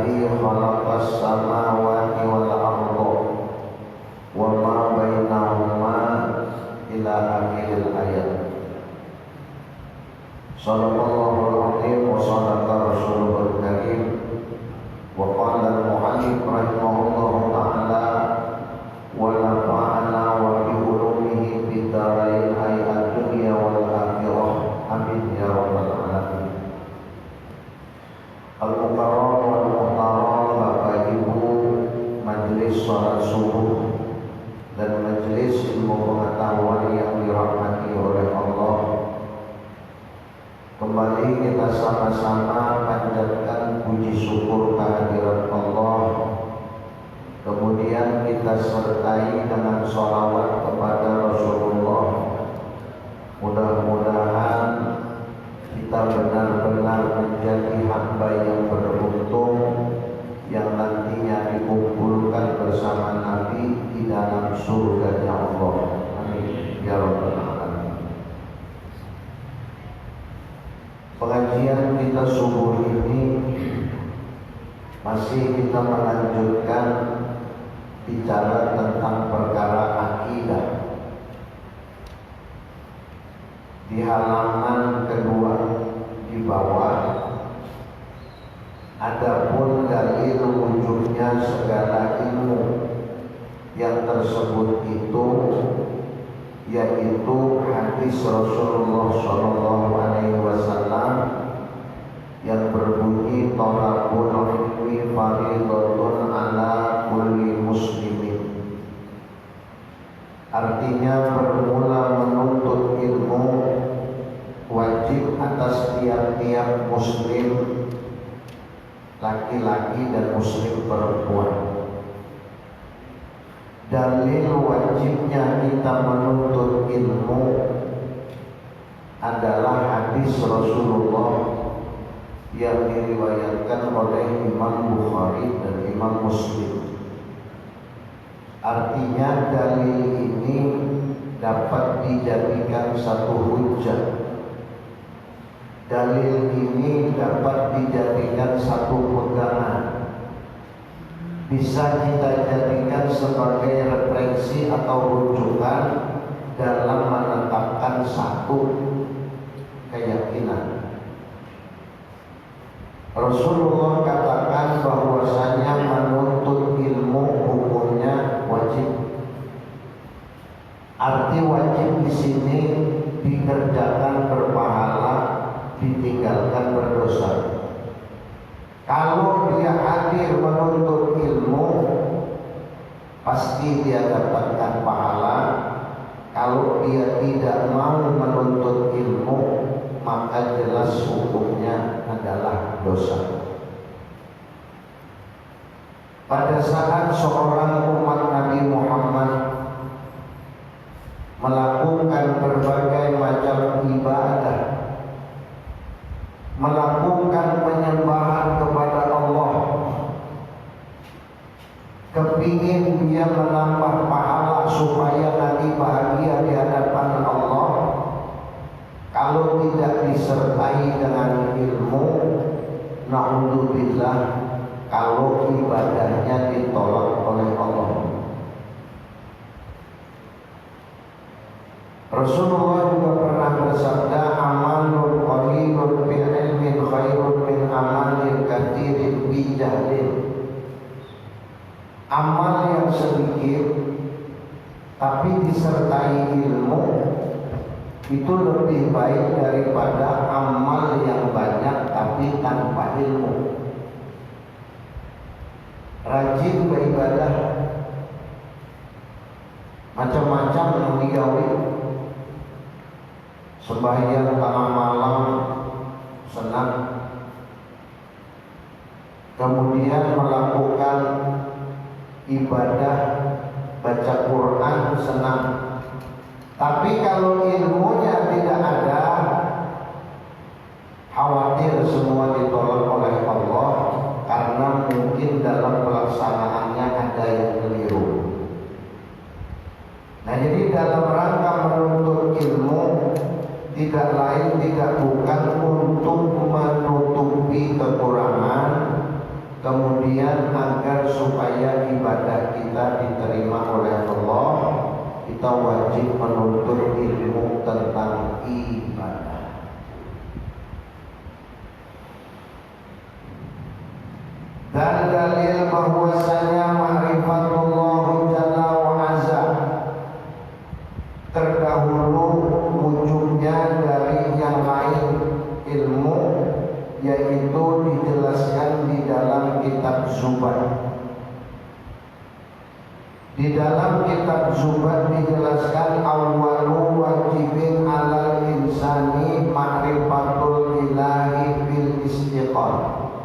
alladzi khalaqas samawati wal arda wa ma bainahuma ila akhiril ayat. Shallallahul azim wa sadaqa rasulul karim. Wa qala al-mu'allif rahimahullahu ta'ala wa nafa'ana wa bi ulumihi fid dharain ayat dunya wal akhirah. Amin ya rabbal alamin. Al-mukarram wal muhtaram, Bapak Ibu majelis salat subuh dan majelis ilmu pengetahuan yang dirahmati oleh Allah. Kembali kita sama-sama panjatkan puji syukur kehadirat Allah. Kemudian kita sertai dengan sholawat kepada Rasulullah. Mudah-mudahan kita benar-benar menjadi hamba yang beruntung, yang nantinya dikumpulkan bersama Nabi di dalam surga-Nya Allah. Amin ya rabbal alamin. Pengajian kita subuh ini masih kita melanjutkan bicara tentang perkara akidah. Di halaman kedua di bawah, adapun dalil wujudnya segala ilmu yang tersebut itu yaitu hadis Rasulullah SAW yang berbunyi talabul ilmi fardhatun ala kulli muslimin. Artinya bermula menuntut ilmu wajib atas tiap-tiap muslim laki-laki dan muslim perempuan. Dalil wajibnya kita menuntut ilmu adalah hadis Rasulullah yang diriwayatkan oleh Imam Bukhari dan Imam Muslim. Artinya dalil ini dapat dijadikan satu hujjah. Dalil ini dapat dijadikan satu pegangan. Bisa kita jadikan sebagai referensi atau rujukan dalam menetapkan satu keyakinan. Rasulullah katakan bahwasanya menuntut ilmu hukumnya wajib. Arti wajib di sini dikerjakan berpahala, ditinggalkan berdosa. Kalau dia hadir menuntut ilmu, pasti dia dapatkan pahala. Kalau dia tidak mau menuntut ilmu, maka jelas hukumnya adalah dosa. Pada saat seorang umat Nabi Muhammad melakukan berbagai macam ibadah, melakukan penyembahan kepada Allah, kepingin dia menambah pahala supaya nanti bahagia di hadapan Allah. Kalau tidak disertai dengan ilmu, na'udzubillah, kalau ibadahnya ditolak oleh Allah. Rasulullah juga pernah bersabda, amalul qalilun bil ilmin khairun min amalin katsirin bi jahlin. Amal yang sedikit tapi disertai ilmu itu lebih baik daripada amal yang banyak tapi tanpa ilmu. Rajin beribadah, macam-macam yang digawe, sembahyang tengah malam senang, kemudian melakukan ibadah baca Quran senang. Tapi kalau ilmunya tidak ada, khawatir semua ditolak oleh Allah karena mungkin dalam pelaksanaannya ada yang keliru. Nah, jadi dalam rangka menuntut ilmu tidak lain tidak bukan untuk menutupi kekurangan, kemudian kita wajib menuntut ilmu tentang ibadah. Dan dalil bahwasanya ma'rifatullah jalla wa azza terdahulu wujudnya dari yang lain ilmu, yaitu dijelaskan di dalam kitab Zubat. Di dalam kitab Zubat dijelaskan awwalu wajibin alal insani ma'rifatul ilahi bil istiqamah.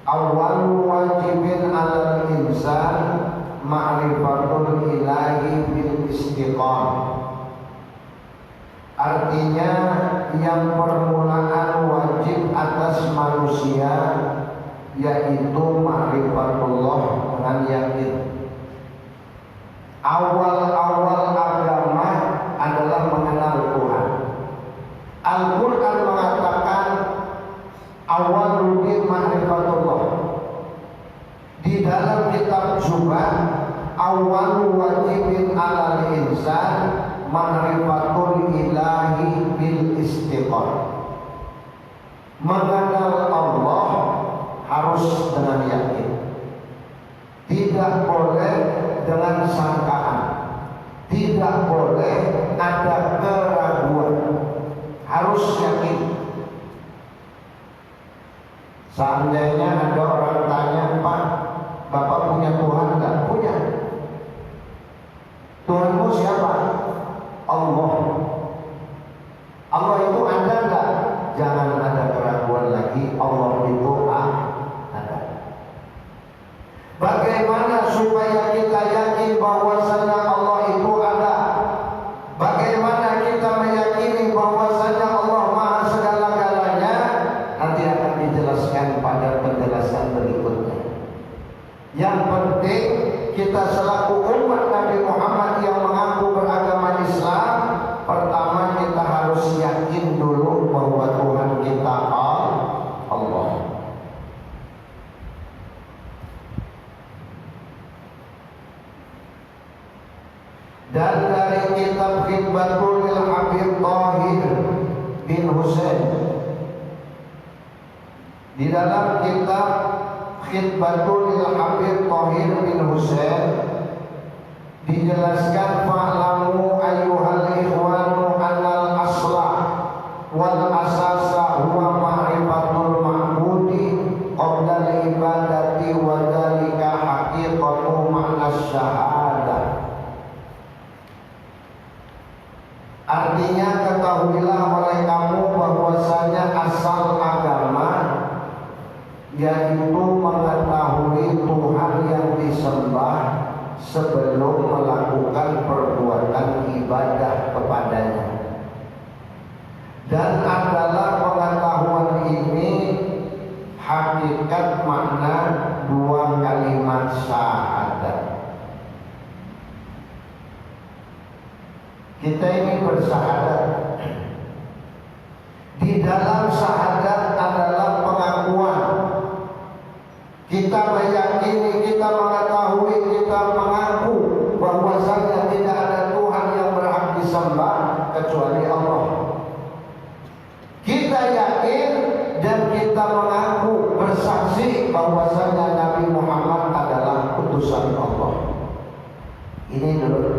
Awwalu wajibin alal insan ma'rifatul ilahi bil istiqamah. Artinya yang permulaan wajib atas manusia yaitu ma'rifatullah dengan yakin. Awal-awal agama adalah mengenal Tuhan. Al-Quran mengatakan awaludin ma'rifatullah. Di dalam kitab Zubat awal wajibin alal insan ma'rifatul ilahi bil istiqamah. Mengenal Allah harus dengan yakin, tidak boleh dengan sangkaan, tidak boleh ada keraguan, harus yakin. Seandainya ada orang tanya, Pak, Bapak punya Tuhan enggak? Punya. Tuhanmu siapa? Allah. Allah itu ada enggak? Jangan ada keraguan lagi, Allah itu ada. Bagaimana supaya kita yakin bahwasanya Allah itu ada? Bagaimana kita meyakini bahwasanya Allah Maha segala-galanya? Nanti akan dijelaskan pada penjelasan berikutnya. Yang penting kita selaku umat Nabi Muhammad yang mengaku beragama Islam, pertama kita harus yakin dulu bahwa Tuhan kita Allah. Dan dari kitab Khidbatul Habib Tahir bin Husain, di dalam kitab Khidbatul Habib Tahir bin Husain dijelaskan fa'lamu ayyuhal ikhwanu annal asla wal asasa huwa ma'rifatul ma'budi qabla al-ibadati wa dzalika haqiqatu ma'na syahadah. Artinya ketahuilah oleh kamu bahwasanya asal agama yaitu mengetahui Tuhan yang disembah sebelum melakukan perbuatan ibadah kepadanya. Dan adalah pengetahuan ini hakikat makna dua kalimat syahadat. Kita ini bersyahadat. Di dalam syahadat adalah pengakuan. Kita meyakini, kita mengetahui, kita mengaku bahwasanya tidak ada Tuhan yang berhak disembah kecuali Allah. Kita yakin dan kita mengaku bersaksi bahwasanya Nabi Muhammad adalah utusan Allah. Ini dulu.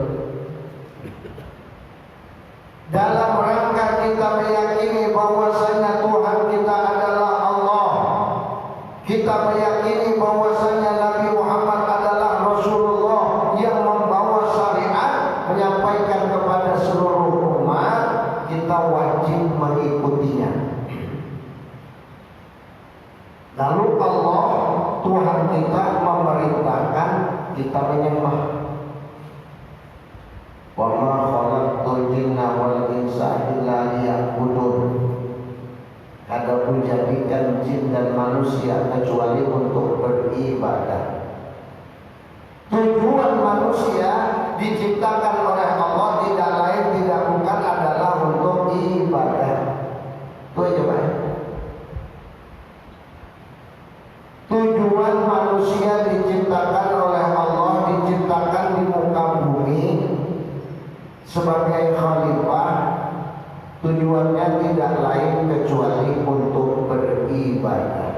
Dalam rangka kita meyakini bahwasanya Tuhan kita adalah Allah, kita meyakini bahwasanya Nabi Muhammad adalah Rasulullah yang membawa syariat menyampaikan kepada seluruh umat, kita wajib mengikutinya. Lalu Allah Tuhan kita memerintahkan kita menyembah. Wa ma khalaqtul jinna wal insa illa liya'budun. Adapun jadikan jin dan manusia kecuali untuk beribadah. Tujuan manusia diciptakan oleh Allah tidak lain tidak bukan adalah untuk ibadah. Itu aja Pak. Tujuan manusia diciptakan oleh Allah, diciptakan di muka sebagai khalifah tujuannya tidak lain kecuali untuk beribadah.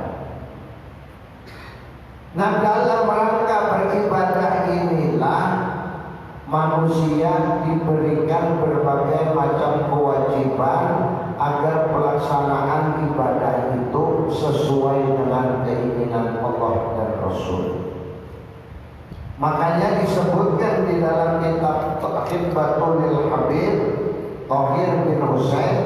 Nah, dalam rangka beribadah inilah manusia diberikan berbagai macam kewajiban agar pelaksanaan ibadah itu sesuai dengan keinginan Allah dan Rasul. Makanya disebutkan di dalam kitab Khidbatul Habib Thahir bin Husain,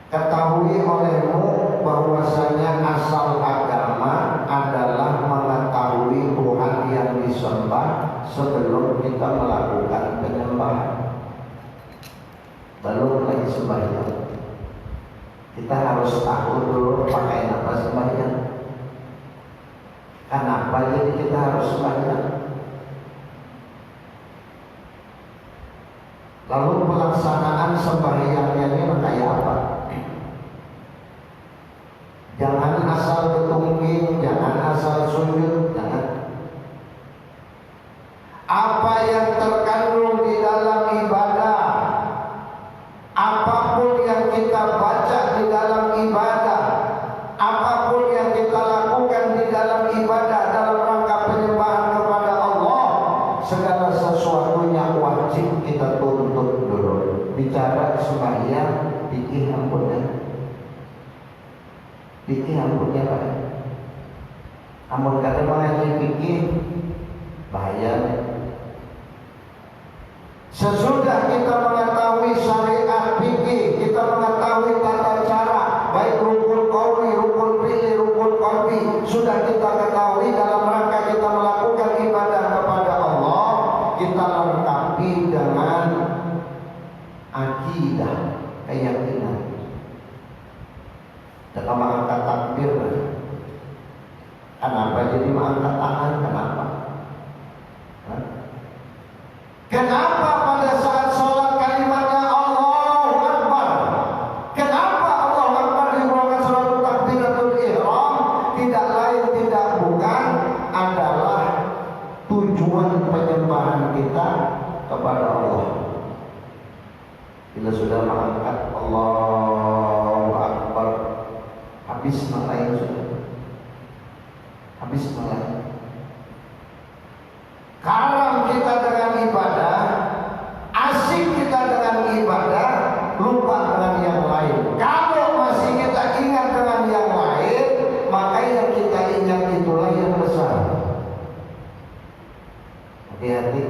ketahui olehmu bahwasanya asal agama adalah mengetahui Tuhan yang disembah sebelum kita melakukan penyembahan. Belum lagi sembahyang, kita harus tahu dulu pakai apa sembahyang. Kenapa jadi kita harus sembahyang? Lalu pelaksanaan sembahyangnya ini kayak apa? Jangan asal ketungging, jangan asal sujud, jangan. Apa yang terkandung di dalam ibadah, apapun yang kita baca di dalam ibadah, apapun yang kita lakukan di dalam ibadah dalam rangka penyembahan kepada Allah, segala sesuatunya wajib kita tuntut dulu. Bicara sembahyang, pikir ampunnya, pikir ampunnya Pak. Amun kata mengaji pikir, bahaya. Sesudah kita mengetahui syariat fikih, kita mengetahui tata cara, baik rukun qauli, rukun fi'li, rukun qalbi, sudah kita ketahui dalam rangka kita melakukan ibadah kepada Allah, kita lengkapi dengan akidah, keyakinan. Dalam mengangkat takbir, kenapa jadi mengangkat tangan? Kenapa? Kenapa pada saat sholat kalimatnya Allahu Akbar? Kenapa Allahu Akbar dibawakan surat takbiratul ihram? Tidak lain tidak bukan adalah tujuan penyembahan kita kepada Allah. Bila sudah mengangkat Allahu Akbar, habis melayan sudah, habis melayan. Karam kita dengan ibadah, asik kita dengan ibadah, lupa dengan yang lain. Kalau masih kita ingat dengan yang lain, maka yang kita ingat itulah yang besar. Hati-hati.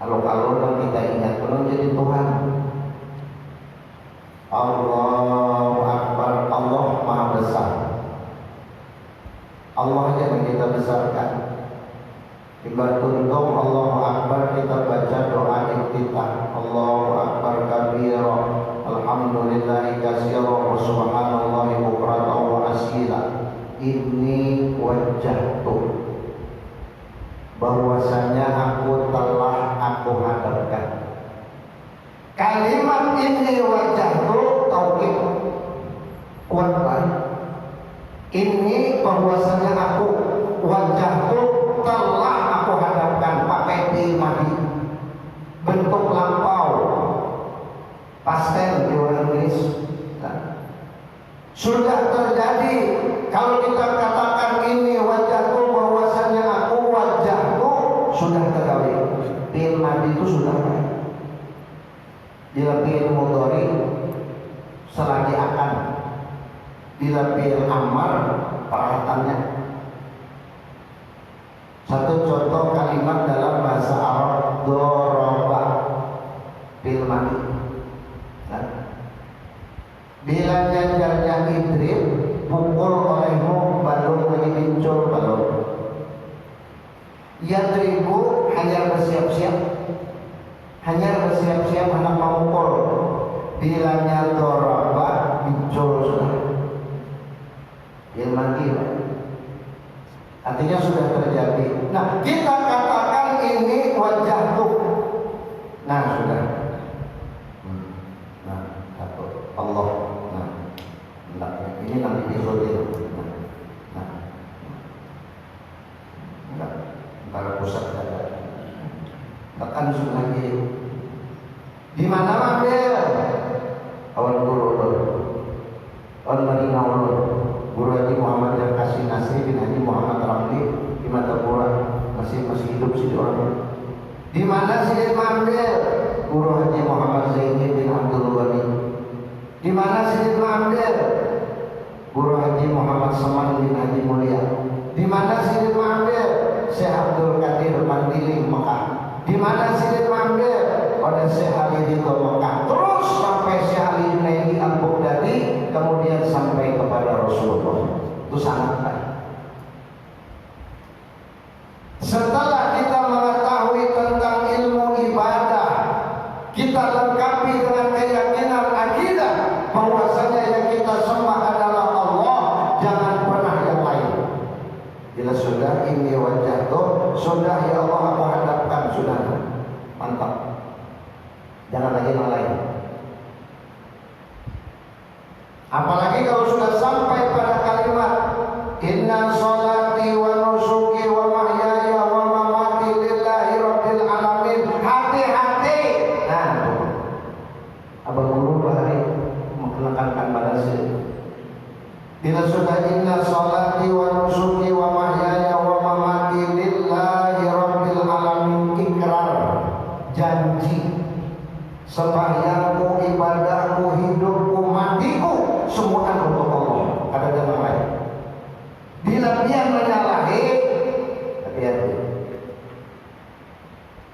Kalau kita ingat belum jadi Tuhan. Allahu Akbar, Allah Maha Besar. Allah yang kita besarkan. Tiba tuntung Allahu Akbar, kita baca doa iftitah. Allahu Akbar kabira, alhamdulillahi katsira, wa subhanallahi bukratan wa asila. Inni wajjahtu, bahwasanya aku hadapkan. Kalimat ini wajjahtu tauhid kuat kan? Ini bahwasanya aku wajjahtu telah aku hadapkan, pakai fi'il madhi, bentuk lampau, pastel di orang Inggris. Sudah terjadi. Kalau kita katakan ini wajahku, bahwasanya aku wajahku, sudah terjadi. Fi'il madhi itu sudah ada. Bila fi'il mudhari selagi akan, bila fi'il amar perahatannya. Satu contoh kalimat dalam bahasa Arab, doroba, fi'il madhi. Bila jajarnya idrib, pukul olehmu, balung lagi muncul balung. Yadribu, hanya bersiap-siap, hendak memukul. Bilanya doroba, muncul sudah. Fi'il madhi, artinya sudah terjadi. Nah, kita katakan ini wajah tuh. Nah, sudah. Nah, satu Allah. Nah, ini nanti disolir. Nah, para pusat dada. Tekan sudah lagi. masih hidup sih orang. Di mana Sidin Ma'amdil? Guru Haji Muhammad Zaini bin Abdul Ghani. Di mana Sidin Ma'amdil? Guru Haji Muhammad Saman bin Haji Mulia. Di mana Sidin Ma'amdil? Syekh Abdul Qadir Mandiling Mekah. Di mana Sidin Ma'amdil? Pada Syekh Ali Dito Mekah. Terus sampai Syekh Ali Junaidi Al-Baghdadi, kemudian sampai kepada Rasulullah. Itu sangat baik. Setelah kita mengetahui tentang ilmu ibadah, kita lengkapi dengan keyakinan akidah bahwasanya yang kita sembah adalah Allah, jangan pernah yang lain. Bila sudah ini wajah tuh, sudah ya Allah aku hadapkan, sudah mantap. Jangan lagi yang lain. Apalagi kalau sudah sampai pada kalimat inna sholati wa nusuki wa mahyaya wa mamati lillahi rabbil alamin. Hati-hati. Nah, abang guru bahari menekankan pada sini. Bila sudah inna sholati wa nusuki wa mahyaya wa mamati lillahi rabbil alamin, ikrar, janji, sembahyangku, ibadahku, hidupku, matiku, semua untuk Allah. Ada jalan lain. Bila dia menyalahi, hati-hati.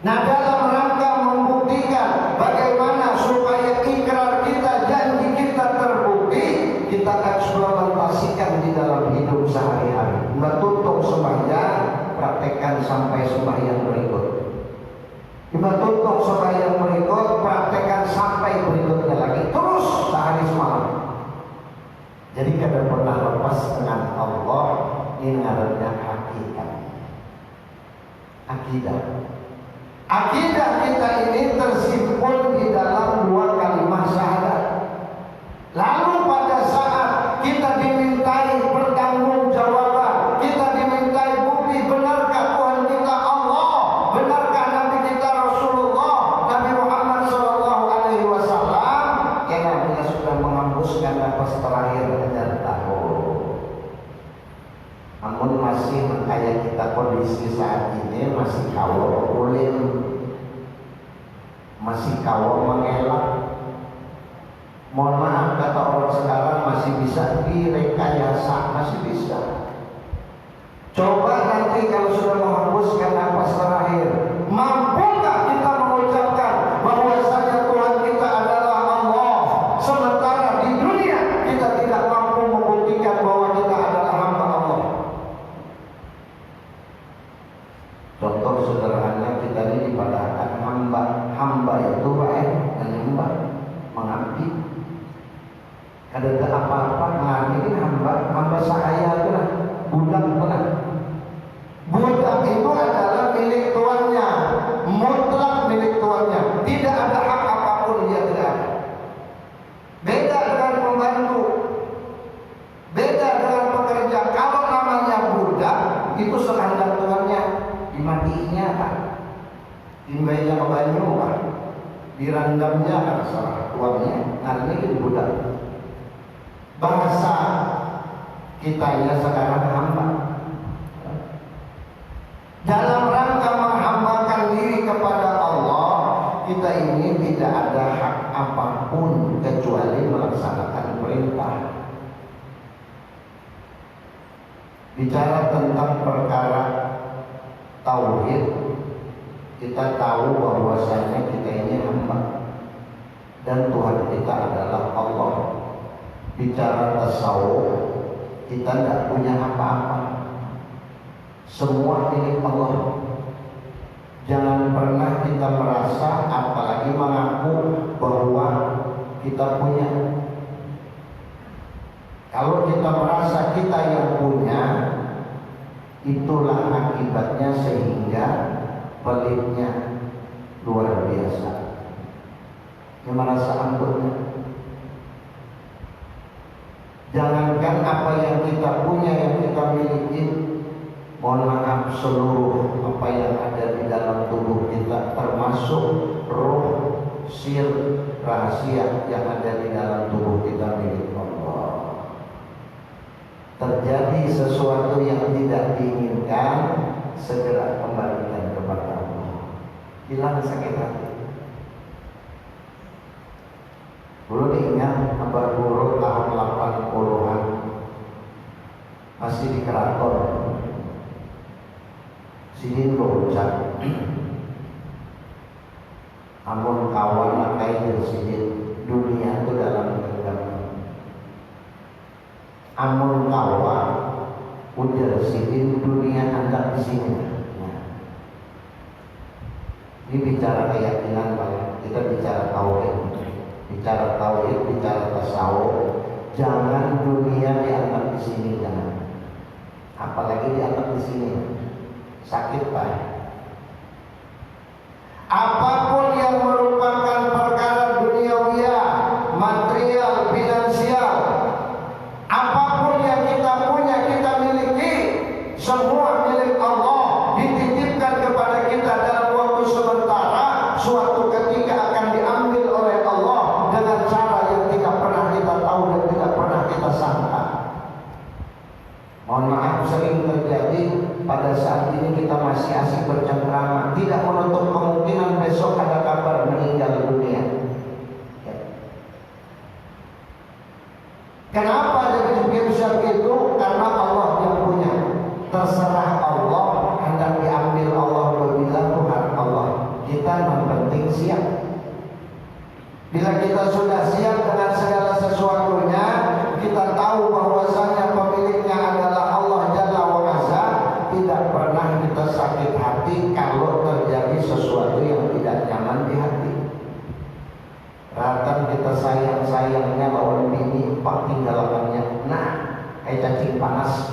Nah, dalam rangka membuktikan bagaimana supaya ikrar kita, janji kita terbukti, kita eksperimentasikan di dalam hidup sehari-hari. Tutup sembahyang, praktekkan sampai sembahyang berikut. Kita tutup sembahyang berikut, praktekkan sampai berikutnya lagi, terus sehari semalam. Jadi kada pernah lepas dengan Allah. Ini namanya hakikat, akidah. Akidah kita ini tersimpul di dalam dua kalimat syahadat. Lalu pada saat kita dimintai pertanggungjawaban, kita dimintai bukti, benarkah Tuhan kita Allah, benarkah Nabi kita Rasulullah Nabi Muhammad SAW, yang namanya sudah menghembuskan nafas terakhir dan tahu. Namun masih kayak kita kondisi saat ini masih kawal ulim, masih kawal mengelak. Mohon maaf kata orang sekarang, masih bisa direkayasa, masih bisa. Coba nanti kalau sudah menghembuskan nafas terakhir, mampukah kita mengucapkan bahwasanya Tuhan kita adalah Allah, sementara di dunia kita tidak mampu membuktikan bahwa kita adalah hamba Allah. Contoh sederhana, kita ini dipadahkan hamba itu baik dan hamba mengabdi. Ada apa-apa ngabdi hamba saya itu lah, budak itu lah. Budak itu adalah milik tuannya, mutlak milik tuannya, tidak ada hak apapun dia tidak ada. Beda dengan pembantu, beda dengan pekerja. Kalau namanya budak itu sekehendak tuannya, dimatiinya kan, dibayarnya ke banyu kan, dirandamnya kan salah tuannya. Nah ini kan budak. Bahasa kitanya sekarang hamba. Dalam rangka menghambakan diri kepada Allah, kita ini tidak ada hak apapun kecuali melaksanakan perintah. Bicara tentang perkara tauhid, kita tahu bahwasanya kita ini hamba dan Tuhan kita adalah Allah. Bicara tasawuf, kita tidak punya apa-apa, semua milik Allah. Jangan pernah kita merasa, apalagi mengaku bahwa kita punya. Kalau kita merasa kita yang punya, itulah akibatnya sehingga pelitnya luar biasa. Yang merasa anggotnya. Jangankan apa yang kita punya, yang kita miliki, mohon maaf, seluruh apa yang ada di dalam tubuh kita, termasuk roh, sir, rahasia yang ada di dalam tubuh kita milik Allah. Terjadi sesuatu yang tidak diinginkan, segera kembali hilang sakit hati. Dulu diingat Abah Guru tahun 80-an masih di keraton sidin berucap amun kawan akai sidin dunia itu dalam genggaman. Amun kawan udah sidin dunia hendak di sini. Nah, ini bicara keyakinan Pak, kita bicara tauhid. Bicara tauhid, bicara tasawuf, jangan dunia dianggap di sini, jangan. Apalagi dianggap di sini, sakit Pak. Apapun yang merupakan perkara duniawiya, material, finansial, apapun yang kita punya, kita miliki, semua milik Allah, dititipkan kepada kita dalam waktu sementara, suatu ketika akan diambil oleh Allah dengan cara yang tidak pernah kita tahu dan tidak pernah kita sangka. Mohon maaf, sering terjadi pada saat ini kita masih asik bercengkrama, tidak menutup kemungkinan besok ada kabar meninggal dunia. Ya. Kenapa jadi bisa begitu? Karena Allah yang punya. Terserah Allah, hendak diambil Allah berbila Tuhan Allah. Kita yang penting siap. Bila kita sudah siap dengan segala sesuatunya, kita tahu bahwasanya pemiliknya adalah Allah Jalla wa Azza, tidak pernah kita sakit hati kalau terjadi sesuatu yang tidak nyaman di hati. Rata kita sayang-sayangnya lawan bini, pak tinggalannya. Nah, kayak cacing panas,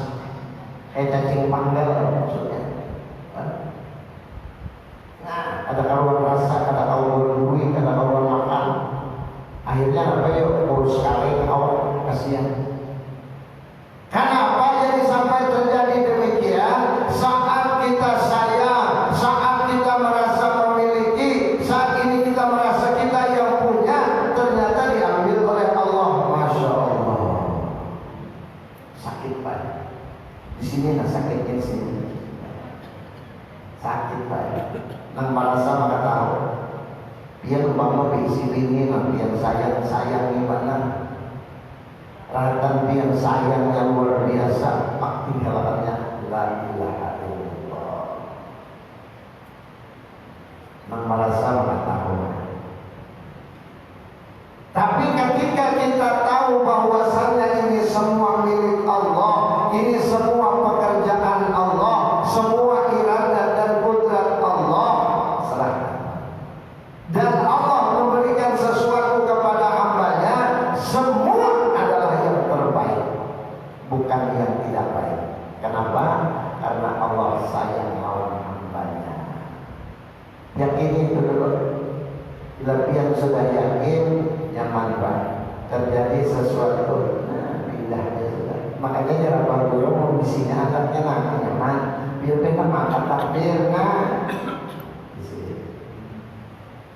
kayak cacing panggal maksudnya. Nah, ada karuan rasa, ada karuan duit, ada karuan makan. Akhirnya apa ya, urus sekali kawan, kasihan. Kenapa jadi sampai terjadi demikian? Saat kita sayang, saat kita merasa memiliki, saat ini kita merasa kita yang punya, ternyata diambil oleh Allah. Masya Allah, sakit Pak. Di sini nah sakitnya di sini. Sakit Pak. Nang merasa maka tahu. Dia umpama bisi ini nanti yang sayang gimana? Rahatan yang sayang yang luar biasa, pak tinggalannya la ilaha illallah. Nang merasa maka tahu. Tapi ketika kita tahu bahwasannya ini semua milik Allah, ini semua pekerjaan Allah, semua iradah dan kudrat Allah, serahkan. Dan Allah memberikan sesuatu kepada hambanya, semua adalah yang terbaik, bukan yang tidak baik. Kenapa? Karena Allah sayang lawan hambanya. Yakini itu dulu. Bila pian sudah yakin, nyaman Pak. Terjadi sesuatu, nah pindahnya sudah. Makanya jarang dulu mau di sini anaknya nyaman. Biar kita makan takbir, nah.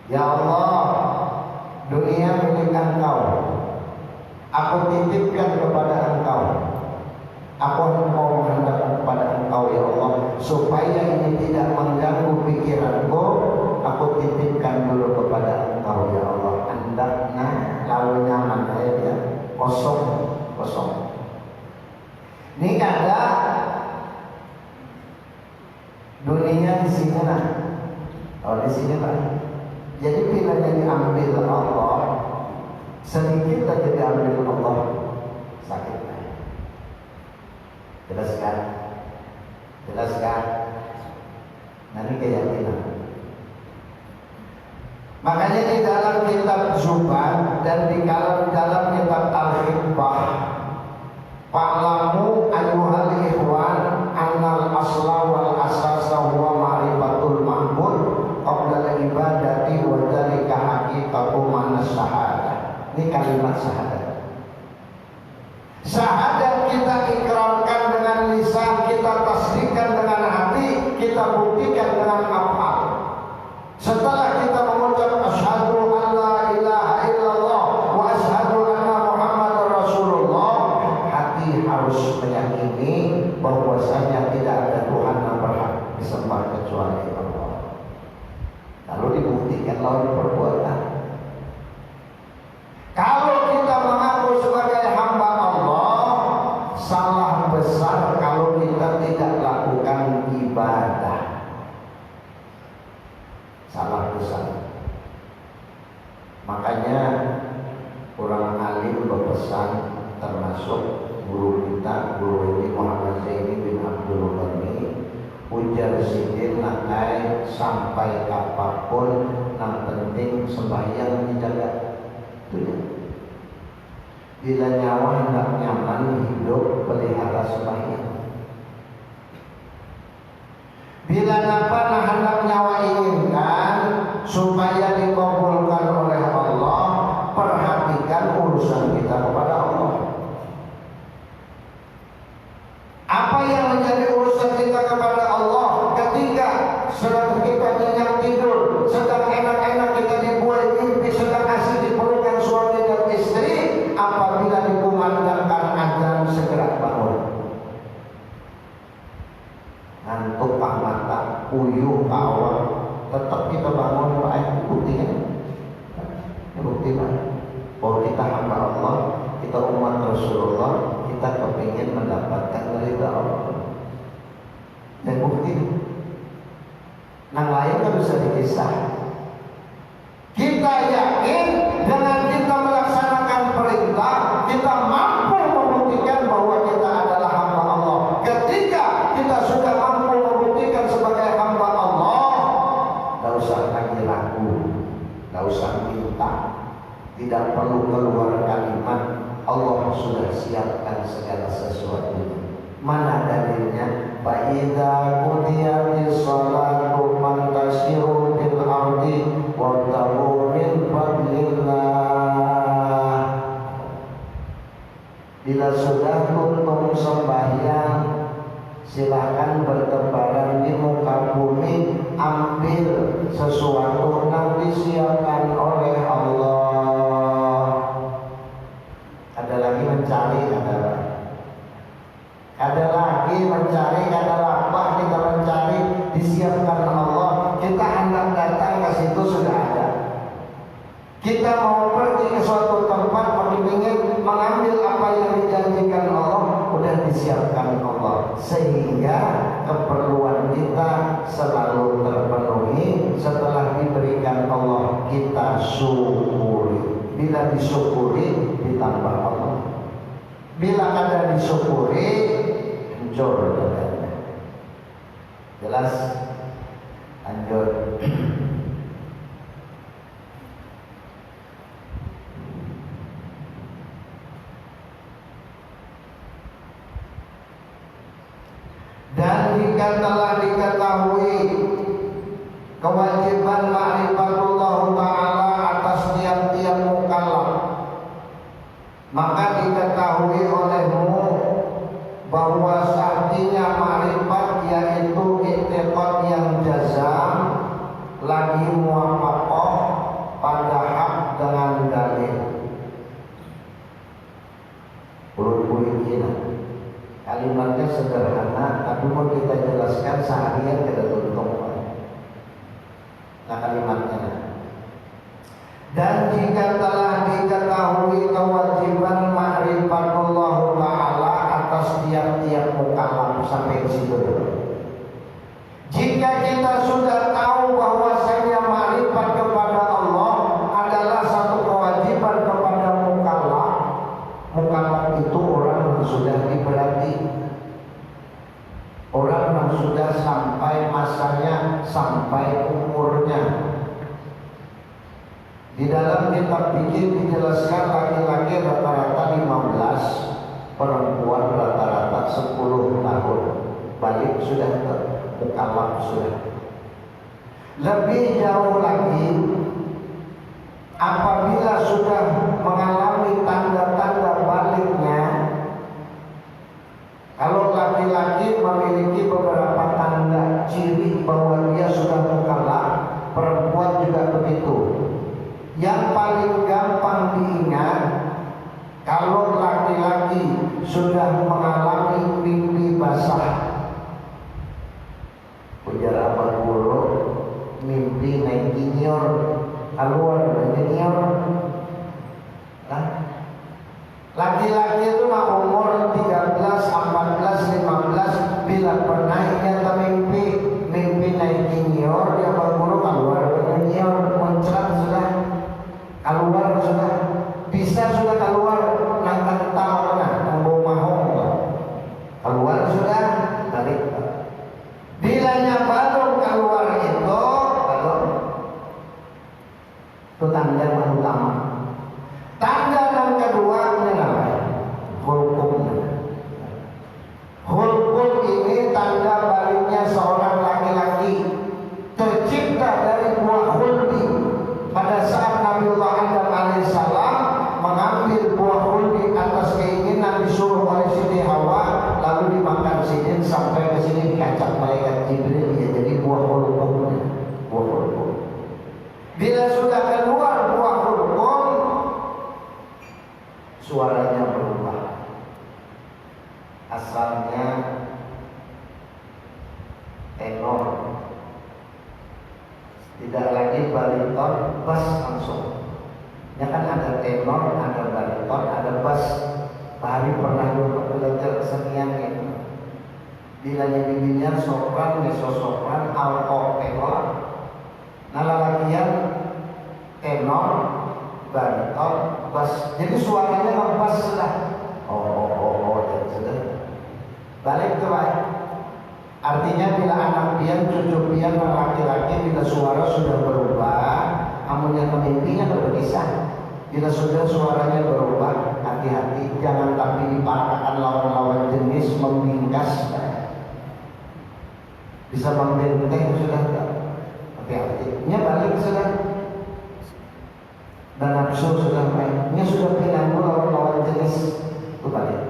Ya Allah, dunia milik Engkau. Aku titipkan kepada Engkau. Aku mau menghendakkan kepada Engkau ya Allah, supaya ini tidak mengganggu pikiranku. Aku titipkan dulu kepada Engkau ya Allah. Hendaknya lalu nyaman ya, kosong. Ini ada dunia di sini nah. Oh di sini Pak. Jadi bila diambil Allah, sedikit saja diambil Allah, sakit. Jelaskan. Nanti keyakinan. Makanya di dalam kitab Zubat dan di dalam kitab Al-Hikmah, fa'lamu ayyuhal ikhwan annal asla wal asasa huwa ma'rifatul mahmud qabla al-ibadati wa dzalika haqiqatu mana syahadah. Ini kalimat syahadat. Syahadat kita ikrarkan dengan lisan, kita tasdikkan dengan hati, kita buktikan dengan afal. Setelah kita mengucap asyhadu an la ilaha illallah wa asyhadu anna muhammadar rasulullah, hati harus meyakini bahwasanya tidak ada Tuhan yang berhak disembah kecuali Allah. dibuktikan lawan perbuatan. Kalau kita mengaku sebagai hamba Allah, salah besar kalau kita tidak lakukan ibadah. Salah besar. Makanya orang alim berpesan, termasuk guru kita, guru ini Muhammad Zaini bin Abdul Ghani, ujar sidin nakai sampai apapun, yang penting sembahyang dijaga. Itu ya. Bila nyawa hendak nyaman hidup, pelihara sembahyang. Bila napa hendak nyawa inginkan supaya dikabulkan oleh Allah, perhatikan urusan kita kepada Allah. Apa yang menjadi urusan kita kepada Allah ketika sedang kita nyenyak tidur, sedang enak-enak kita dibuat mimpi, sedang asik dipelukan suami dan istri, apabila dikumandangkan azan segera bangun. Ngantuk pak mata, uyuh awal, tetap kita bangun Pak. Bukti kan? Bukti Pak. Bahwa kita hamba Allah, kita umat Rasulullah, kita kepingin mendapatkan ridha Allah. Dan bukti, yang lain kan bisa dikisah. Kita yakin dengan kita melaksanakan perintah, kita mampu membuktikan bahwa kita adalah hamba Allah. Ketika kita sudah mampu membuktikan sebagai hamba Allah, gak usah lagi ragu, gak usah minta, tidak perlu keluar kalimat. Allah sudah siapkan segala sesuatu. Mana dalilnya? Fa idza qudiyatis shalatu fantasiru fil ardi wabtaghu min fadlillah. Bila sudah kuntum sembahyang, silakan bertebaran di muka bumi, ambil sesuatu yang disiapkan oleh Allah. Ada lagi mencari, ada lagi mencari, ada lapah kita mencari, disiapkan Allah. Kita hendak datang ke situ sudah ada. Kita mau pergi ke suatu tempat, ingin mengambil apa yang dijanjikan Allah, sudah disiapkan Allah, sehingga keperluan kita selalu terpenuhi. Setelah diberikan Allah, kita syukuri. Bila disyukuri, ditambah Allah. Bila ada disyukuri, hancur badannya. Jelas? Hancur. Dan jika telah diketahui kewajiban ma'rifatullah ta'ala atas tiap-tiap mukallaf, maka diketahui olehmu bahwa artinya ma'rifat yaitu i'tiqad yang jazam, lagi muwafaqah pada hak dengan dalil. Bulu-bulu ini kalimatnya sederhana, tapi mau kita jelaskan seharian kita tuntung. Nah kalimatnya. Dan jika telah diketahui kewajiban ma'rifatullah ta'ala atas tiap-tiap mukallaf, sampai ke situ dulu. Jika kita sudah tahu bahwasanya ma'rifat kepada Allah adalah satu kewajiban kepada mukallaf. Mukallaf itu orang yang sudah diberati, orang yang sudah sampai masanya, sampai umurnya. Di dalam kitab fikih dijelaskan laki-laki rata-rata 15, perempuan rata-rata 10 tahun. Balik sudah ke mukallaf sudah. Lebih jauh lagi, apabila sudah mengalami tanda-tanda baliknya, kalau laki-laki memiliki beberapa tanda ciri bahwa dia sudah mukallaf, perempuan juga begitu. Yang paling gampang diingat, kalau laki-laki sudah mengalami mimpi basah, ujar Abah Guru, mimpi mimpi naik junior, keluar junior. Nah, laki-laki itu mah umur 13, 14, 15 bila pernah ia mimpi naik junior, dia baru keluar junior, muncrat sudah keluar sudah, bisa sudah keluar nangkang tahu nah, mau mahong keluar sudah balik. Bilanya baru keluar itu baru itu tanda yang utama. Tanda yang kedua ini namanya hulkum. Hulkum ini tanda baliknya seorang laki-laki tercipta dari buah hulbi. Pada saat Nabiullah Adam alaihissalam mengambil buah hulbi atas keinginan disuruh oleh Siti Hawa, lalu dimakan sidin sampai ke sini dikacak malaikat Jibril, ya jadi buah hulkum. Buah hulkum. Bila sudah keluar buah hulkum, suaranya berubah. Asalnya tenor, tidak lagi bariton, bass langsung. Ya kan ada tenor, ada bariton, ada bass. Pak Hari pernah belajar kesenian itu. Bila nyanyinya sopran, mezzo-sopran, alto, tenor. Nah lalakian tenor, bariton, bass. Jadi suaranya ngebas sudah. Dan sudah. Balik ke baik. Artinya bila anak pian, cucu pian, laki-laki bila suara sudah berubah, amunnya mimpinya berpisah. Bila sudah suaranya berubah, hati-hati, jangan tapi dipakaikan lawan-lawan jenis membingkas. Bisa membenteng sudah, hati-hati. Nya balik sudah. Dan nafsu sudah mainnya sudah pindah lawan-lawan jenis itu balik.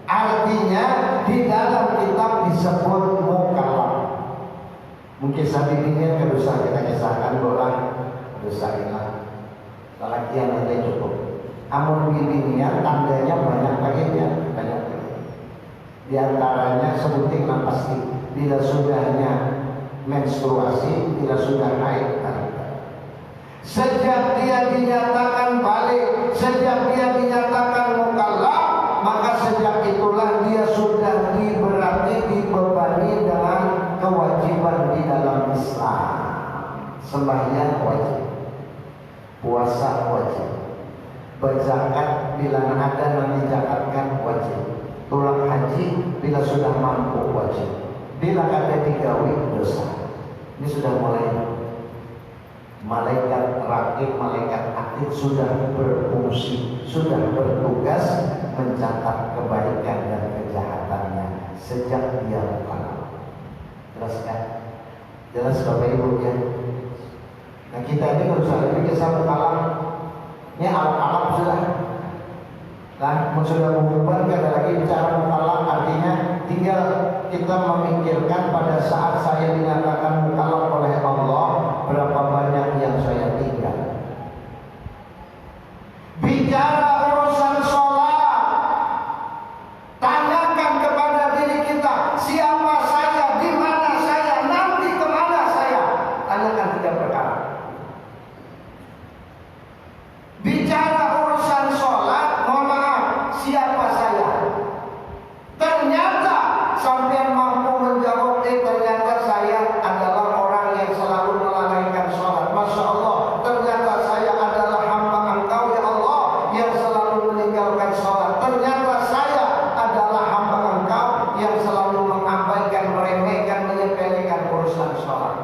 Artinya di dalam kitab disebut mukallaf. Mungkin saat ini kan usah kita kisahkan bola, dosa hilang. Lelaki yang ada cukup. Amun bininya tandanya banyak baginya, banyak. Di antaranya sebutin yang pasti. Bila sudahnya menstruasi, bila sudah haid, sejak dia dinyatakan balik, sejak dia dinyatakan mukallaf, maka sejak itulah dia sudah dibebani dengan kewajiban di dalam Islam. Sembahyang wajib, puasa wajib, berzakat bila ada yang dijakatkan wajib, tulang haji bila sudah mampu wajib, bila ada digawi dosa. Ini sudah mulai. Malaikat rakib, malaikat atid sudah berfungsi, sudah bertugas mencatat kebaikan dan kejahatannya sejak dia mukallaf. Jelas kan? Jelas Bapak Ibu ya. Nah kita ini kalau sudah kisah mukallaf, ini alam-alam sudah. Nah, sudah mengubah, tidak ada lagi bicara mukallaf, artinya tinggal kita memikirkan pada saat saya dinyatakan mukallaf oleh Allah, berapa banyak yang saya tinggal. Bicara urusan sholat, tanyakan kepada diri kita, siapa saya, di mana saya, nanti kemana saya. Tanyakan 3 perkara. Bicara urusan sholat, mohon maaf, siapa saya? Ternyata sampai mampu menjawab, ternyata saya adalah orang yang selalu melalaikan sholat. Masya Allah, ternyata saya adalah hamba Engkau ya Allah yang selalu meninggalkan sholat. Ternyata saya adalah hamba Engkau yang selalu mengabaikan, meremehkan, menyepelekan urusan sholat.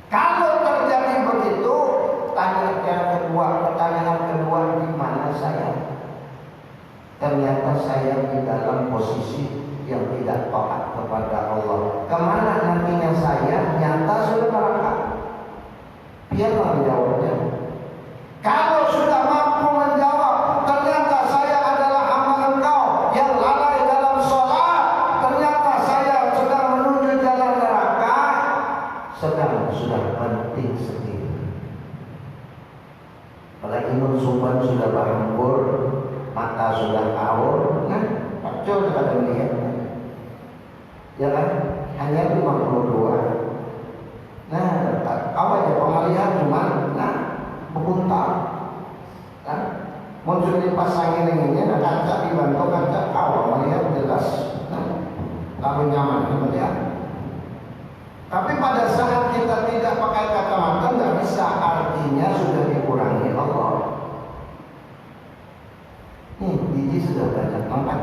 Kalau terjadi begitu, pertanyaan kedua, di mana saya? Ternyata saya di dalam posisi yang tidak taat kepada Allah. Kemana nantinya saya? Nyata sudah neraka. Biar menjawabnya. Kalau sudah mampu menjawab, ternyata saya adalah hamba Engkau yang lalai dalam sholat. Ternyata saya sedang menuju jalan neraka. Sedang sudah penting sedih. Apalagi mensuban sudah berhembur, mata sudah kaur, kan? Pacul ada melihat. Ya kan? Hanya 52. Nah, awak aja pengalihan cuma berpuntal. Nah, muncul di pasangin ini, kaca dibantu kaca awak melihat jelas. Nah, lalu nyaman melihat. Tapi pada saat kita tidak pakai kacamata nggak bisa, artinya sudah dikurangi Allah. Biji sudah banyak makan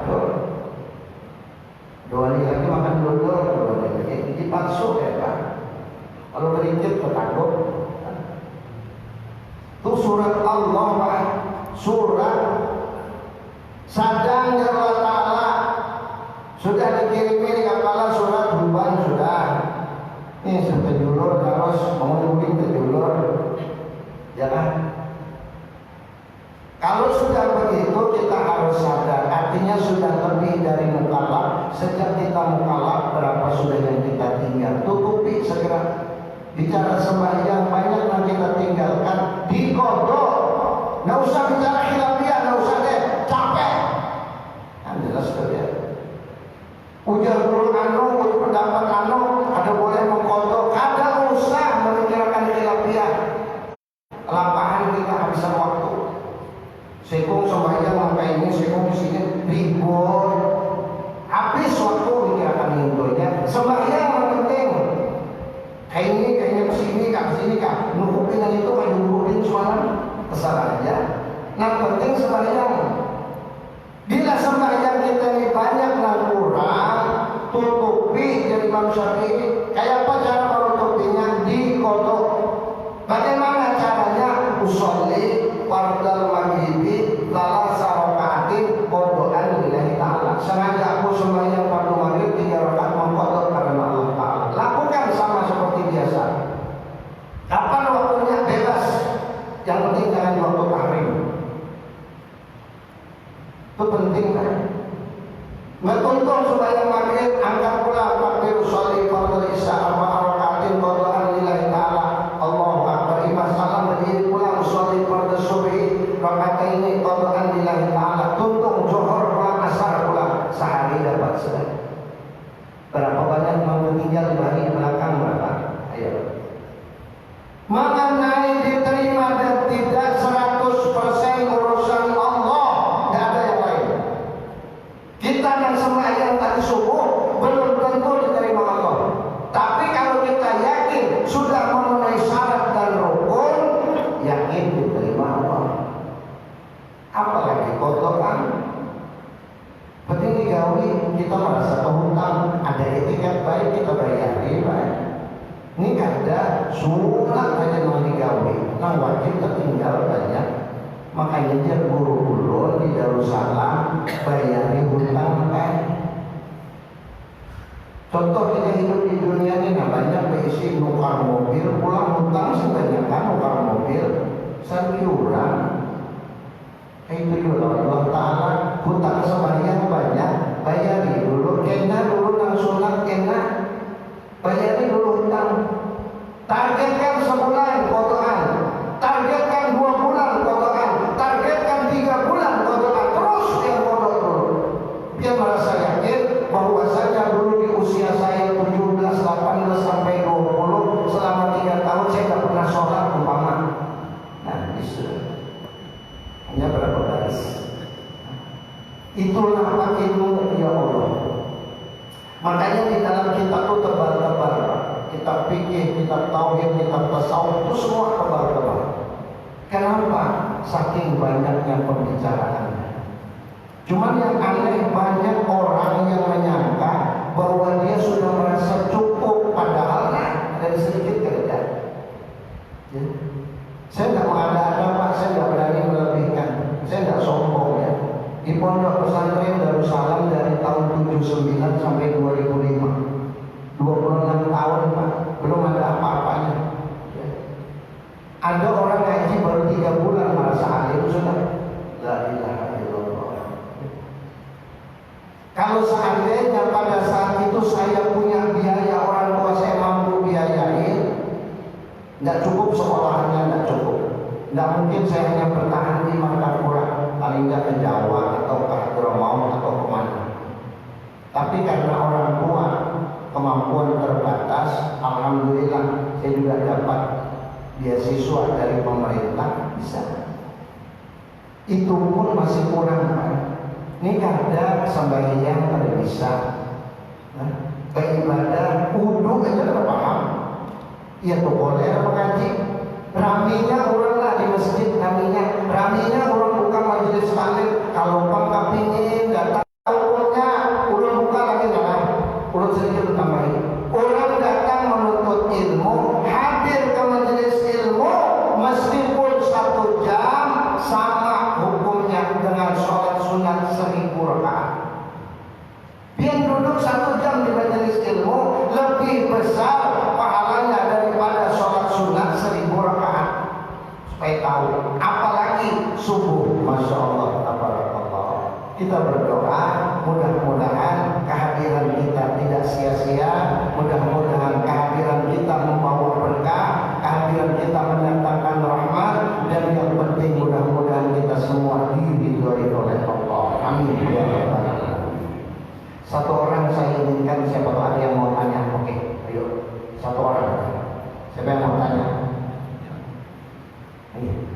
dua hari lagi makan dodol, biji palsu ya Pak. Kalau berinjil ketakut. Itu surat Allah Pak, surat sadang ya Allah Ta'ala sudah dikirimi kepala surat Ruban sudah. Ini sampai julur terus mengunjungi ke julur, jangan. Kalau sudah begitu kita harus sadar, artinya sudah lebih dari mukallaf. Sejak kita mukallaf berapa sudah yang kita tinggal, tutupi segera. Bicara sembahyang banyak yang kita tinggalkan, dikodok. Nggak usah bicara khilafiyah, nggak usah deh, capek. Kan jelas ya. Ujar guru ujar pendapat ada boleh mengkodok, ada usah memikirkan khilafiyah. Lapangan kita habisan waktu. Sekung sembahyang sampai ini, sekung di sini ribut, habis waktu mikirkan hindunya. Sembahyang yang penting. Kayaknya kesini kak, nungguin itu kayak nungguin semalam, kesal aja. Nah penting sembahyang. Bila sembahyang kita ini banyak yang kurang, tutupi dari Imam Syafi'i. Kayak apa cara menutupinya? Dikodok. Bagaimana caranya? Usolli fardal maghribi lala sarokaatin kodokan lillahi ta'ala. Sengaja aku sembahyang fardu maghrib 3 rakaat mengkodok karena Allah Ta'ala. Lakukan sama seperti biasa. Kapan waktunya? Bebas. Yang penting jangan di waktu tahrim. Itu penting kan? Beruntung sembahyang maghrib, angkat pula takbir usolli fardal isya 4 rakaatin kodokan lillahi ta'ala. Allahu akbar. Imam salam berdiri pula usolli fardal subhi rakaatain kodokan lillahi ta'ala. Tuntung zuhur pula asar pula, sehari dapat sudah. Berapa banyak mau tinggal di hari belakang berapa? Ayo. Mengenai diterima dan tidak 100% urusan Allah, tidak ada yang lain. Kita yang sembahyang tadi subuh belum tentu diterima Allah. Tapi kalau kita yakin sudah memenuhi syarat dan rukun, yakin diterima Allah. Apalagi kotoran. Penting digawi, kita merasa kehutang, ada etiket baik kita bayari baik. Ini ada sunat aja mau digawi, nah wajib tertinggal banyak. Makanya dia guru-guru di Darussalam bayari hutang kan. Contoh kita hidup di dunia ini, nah banyak berisi nukar mobil, pulang hutang sebanyak kan nukar mobil, sayuran. Itu juga Allah Ta'ala hutang sembahyang banyak, bayari dulu, kena dulu langsung kena, bayari dulu hutang. Targetkan sebulan kodokan, targetkan 2 bulan kodokan, targetkan 3 bulan kodokan, terus yang kodok dulu. Dia merasa yakin bahwasanya dulu di usia saya 17, 18 sampai 20 selama 3 tahun saya tidak pernah sholat umpama. Nah itu hanya berapa baris. Itulah ilmu ya Allah. Makanya di dalam kitab itu tebal-tebal, kitab fikih, kitab tauhid, kitab tasawuf itu semua tebal-tebal. Kenapa? Saking banyaknya pembicaraan. Cuman yang aneh banyak orang yang menyangka bahwa dia sudah merasa cukup, padahal ada sedikit kerja. Ya. Saya tidak mengada-ada Pak, saya tidak berani melebihkan, saya tidak sombong ya. Di pondok pesantren Darussalam dari tahun 79 sampai 2005, 26 tahun Pak, belum ada apa-apanya. Ya. Ada orang ngaji baru 3 bulan merasa alim sudah. La ilaha illallah. Kalau seandainya pada saat itu saya punya biaya, orang tua saya mampu biayain, tidak cukup sekolahannya, tidak cukup. Tidak mungkin saya hanya bertahan di Martapura, paling tidak ke Jawa atau ke Hadramaut atau kemana. Tapi karena orang tua kemampuan terbatas, alhamdulillah saya juga dapat beasiswa dari pemerintah, bisa. Itu pun masih kurang kan? Ini kadang sembahyang ada bisa, beribadah, wudhu aja nggak paham. Ya tuh boleh mengaji. Raminya orang lah di masjid, raminya orang buka majelis taklim. Kalau bangga pingin datang umurnya, orang buka lagi nggak? Orang sedikit tambahin. Orang datang menuntut ilmu, hadir ke majelis ilmu, meskipun 1 jam, sama hukumnya dengan sholat sunat 1000 rakaat. Biar duduk 1 jam di majelis ilmu lebih besar pahalanya daripada sholat sunat 1000 rakaat. Supaya tahu, apalagi subuh, masya Allah, tabarakallah. Kita berdoa, mudah-mudahan kehadiran kita tidak sia-sia, mudah-mudahan kehadiran kita membawa berkah, kehadiran kita mendatangkan rahmat, dan yang penting mudah-mudahan kita semua diridhoi oleh Allah. Amin ya rabbal alamin. Satu orang saya inginkan, siapa tahu ada yang mau tanya. Oke, ayo. Satu orang. Siapa yang mau tanya? Ayo.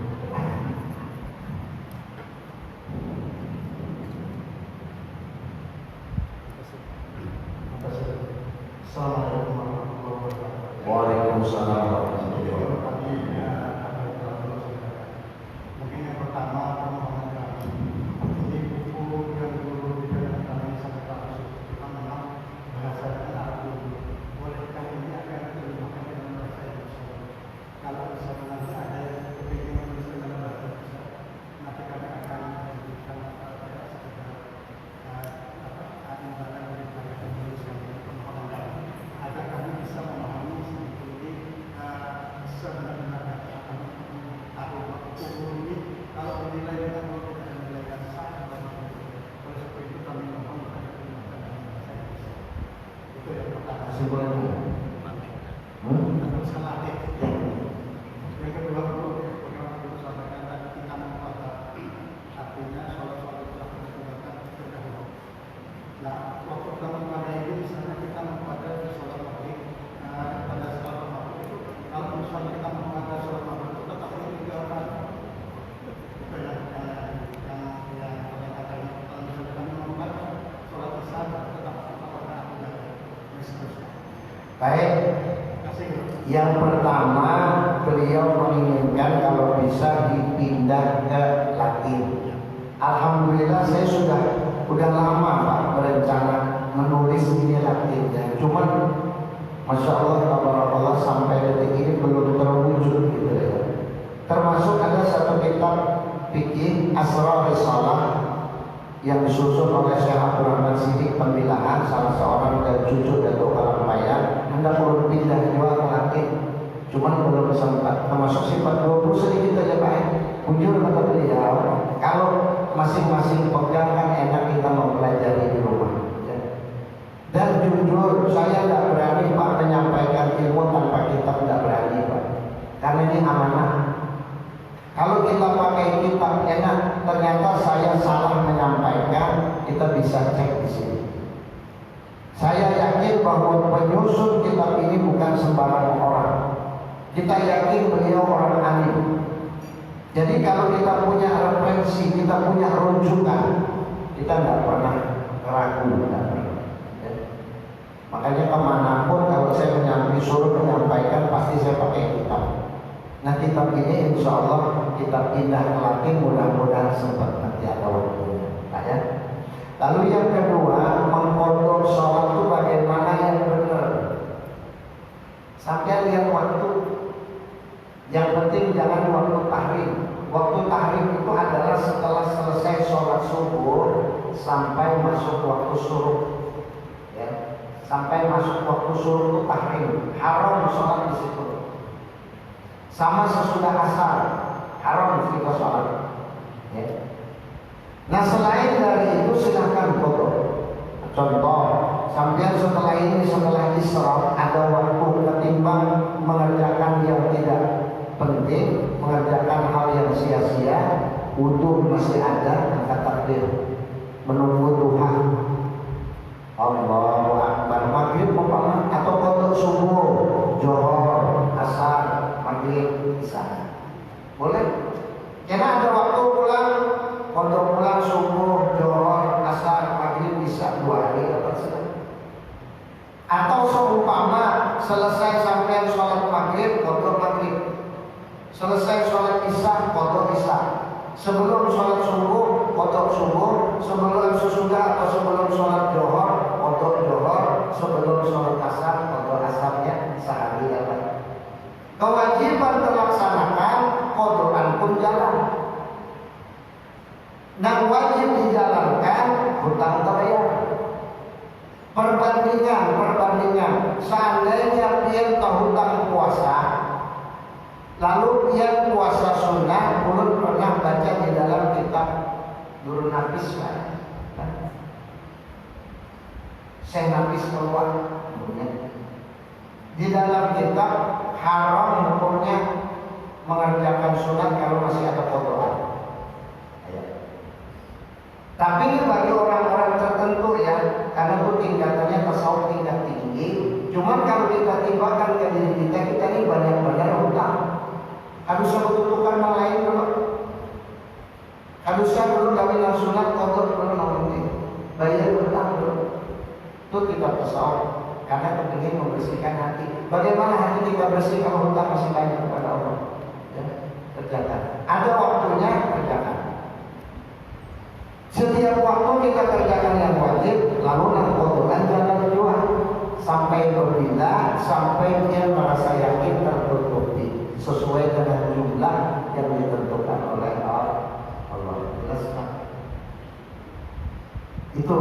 Assalamualaikum warahmatullahi wabarakatuh. Waalaikumsalam warahmatullahi wabarakatuh. Mungkin yang pertama ini buku yang dulu diberikan kami sampai kasus kita memang bahasa Arab. Bolehkah ini akan diterjemahkan dengan bahasa Indonesia? Kalau misalnya nanti ada yang kepingin menulis dengan bahasa Indonesia, nanti kami akan memberikan imbalan dari bahasa Indonesia agar kami bisa memahami seperti sebenarnya umum ini kalau menilai dengan nilai yang sah oleh sebab itu kami mohon itu yang pertama. Yang kedua bagaimana itu sampaikan tadi kita membaca artinya sholat itu akan terdahulu. Nah, waktu kita membaca ini misalnya kita membaca sholat maghrib pada sholat maghrib itu kalau misalnya kita membaca sholat maghrib itu tetap ini 3 rakaat. Itu yang ternyata kalau misalnya kami membaca sholat isya tetap 4 rakaat dan seterusnya. Baik. Yang pertama, beliau menginginkan kalau bisa dipindah ke Latin. Alhamdulillah saya sudah lama Pak berencana menulis ini Latinnya. Cuman masya Allah, tabarakallah, sampai detik ini belum terwujud gitu ya. Termasuk ada satu kitab fikih Asrar Risalah yang disusun oleh Syekh Abdurrahman Siddiq Pembilahan, salah seorang dan cucu Datuk Kalampayan. Anda perlu pindah juga ke Latin, cuman belum sempat. Termasuk sifat 20 sedikit aja Pak. Jujur kata beliau, kalau masing-masing pegang kan enak kita mempelajari di rumah. Ya. Dan jujur saya tidak berani Pak menyampaikan ilmu tanpa kitab, tidak berani Pak. Karena ini amanah. Kalau kita pakai kitab enak, ternyata saya salah menyampaikan, kita bisa cek di sini. Saya yakin bahwa penyusun kitab ini bukan sembarang orang. Kita yakin beliau orang alim. Jadi kalau kita punya referensi, kita punya rujukan, kita tidak pernah ragu. Ya. Makanya kemanapun kalau saya disuruh menyampaikan, pasti saya pakai kitab. Nah kitab ini insya Allah kita pindah ke Latin, mudah-mudahan sempat nanti ada waktunya. Nah, ya. Lalu yang kedua, mengkontrol sholat itu bagaimana yang benar. Sampai lihat waktu. Yang penting jangan waktu tahrim. Waktu tahrim itu adalah setelah selesai sholat subuh sampai masuk waktu suruh. Ya. Sampai masuk waktu suruh itu tahrim. Haram sholat di situ. Sama sesudah asar, haram kita sholat. Ya. Nah selain dari itu silahkan foto. Contoh, sampai setelah ini, setelah isra ada waktu ketimbang mengerjakan yang tidak penting, mengerjakan hal yang sia-sia, wudu masih ada, angkat takbir, menunggu duha. Allahu Akbar, maghrib atau foto subuh, johor, selesai sampai sholat maghrib, qadha maghrib. Selesai sholat isya, qadha isya. Sebelum sholat subuh, qadha subuh. Sebelum sesudah atau sebelum sholat zuhur, qadha zuhur. Sebelum sholat asar, qadha asarnya sehari apa? Kewajiban terlaksanakan, qadhaan pun jalan. Dan wajib dijalankan, hutang terbayar. Perbandingan. Seandainya dia hutang puasa, lalu dia puasa sunnah, belum pernah baca di dalam kitab Nurul Nafis kan? Saya nafis keluar, di dalam kitab haram hukumnya mengerjakan sunat kalau masih ada qadhaan. Tapi bagi orang-orang tertentu ya, karena itu tingkatannya tasawuf tingkat tinggi. Cuman kalau kita tibakan ke diri kita ini banyak-banyak hutang. Harusnya bertutukan lain dulu. Harusnya dulu kawinan sunat kotor dulu nanti. Bayar hutang dulu. Itu kita tasawuf. Karena kita ingin membersihkan hati. Bagaimana hati kita bersih kalau hutang masih banyak kepada Allah? Ya, kerjakan. Ada waktunya kerjakan. Setiap waktu kita kerjakan yang wajib, lalu qadhaan jangan berjuang sampai berbila, sampai dia merasa yakin tertutupi sesuai dengan jumlah yang ditentukan oleh Allah. Jelaskan. Itu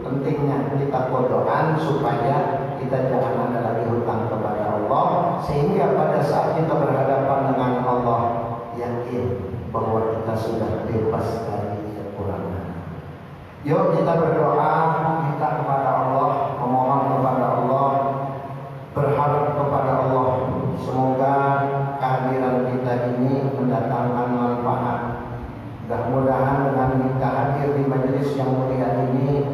pentingnya kita qadhaan supaya kita jangan ada lagi hutang kepada Allah, sehingga pada saat kita berhadapan dengan Allah yakin bahwa kita sudah bebas dari kekurangan. Yuk kita berdoa, minta kepada Allah, memohon kepada Allah, berharap kepada Allah. Semoga kehadiran kita ini mendatangkan manfaat. Mudah-mudahan dengan kita hadir di majelis yang mulia ini,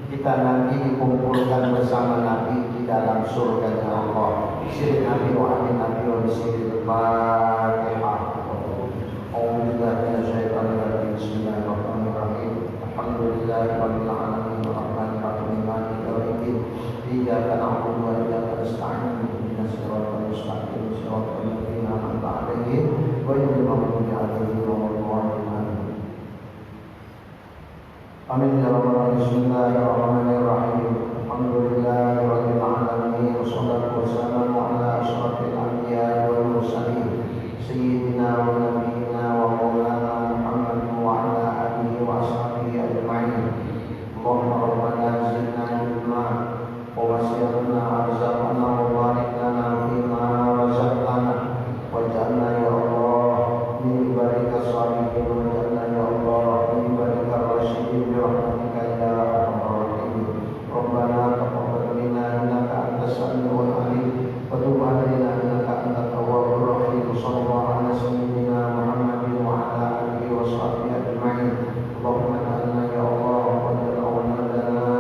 kita nanti dikumpulkan bersama Nabi di dalam surga Allah. Sirri Nabi wa amin Nabi wa bismillahirrahmanirrahim. Bismillahirrahmanirrahim. Alhamdulillahirabbil alamin arrahmanir rahim maliki yaumiddin. Iyyaka na'budu wa iyyaka nasta'in. Ihdinas siratal mustaqim siratal ladzina an'amta 'alaihim ghairil maghdubi 'alaihim waladdallin. Amin ya rabbal alamin. Bismillahirrahmanirrahim. Alhamdulillahirabbil alamin wassalatu wassalamu ala asyrafil anbiya'i wal mursalin sayyidina wa nabiyyina wa maulana Muhammad wa ala alihi wa ashabihi ajma'in. Allahumma rabbana zidna ilma wa wasi'na arzaqna wa barik lana fima razaqtana waj'alna ya Allah min ibadika shalihin waj'alna ya Allah min ibadika rasyidin bi rahmatika ya arhamar rahimin. Rabbana taqabbal minna innaka antas samiul alim wa tub 'alaina innaka antat tawwabur rahim. Shallallahu ala sayyidina Muhammadin wa ala alihi wa sahbihi ajma'in. Allahumma ta'ala ya Allah wa ta'ala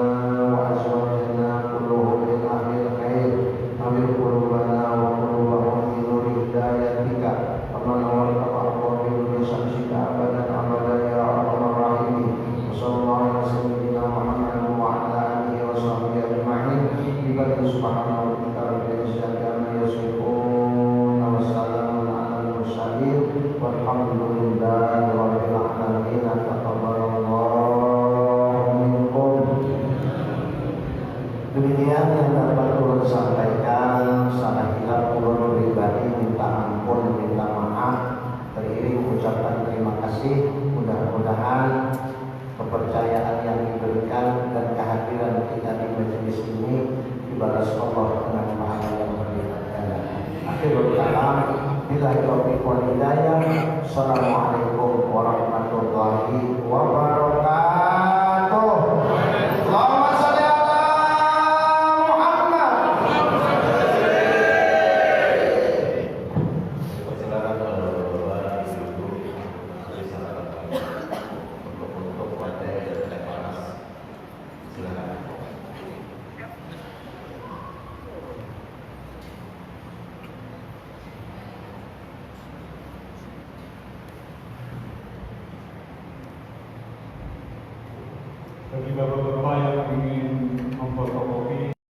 wa azwajana kulluhum min ahlil khair. Amir qulubana wa qulubahum bi nuri hidayatika. Rabbana wa taqabbal minna samsika abadan abadan ya arhamar rahimin. Sallallahu ala sayyidina Muhammadin wa ala alihi wa sahbihi ajma'in. Bi subhanahu wa ta'ala rabbil izzati amma yasifun wa salamun alal mursalin walhamdulillahi rabbil alamin. Taqabbalallahu minkum. Demikian yang dapat ulun sampaikan. Salah hilaf ulun pribadi minta ampun, minta maaf, teriring ucapan terima kasih. Mudah-mudahan kepercayaan yang diberikan dan kehadiran kita di majelis ini dibalas Allah dengan pahala yang berlipat ganda. Akhirul kalam, billahi taufiq wal hidayah. Assalamualaikum warahmatullahi wabarakatuh. Allahumma shalli ala Muhammad. Silakan Bapak-bapak, Ibu-ibu, silakan untuk materi dan teh panas. Silakan. Bagi bapak-bapak yang ingin memfotokopi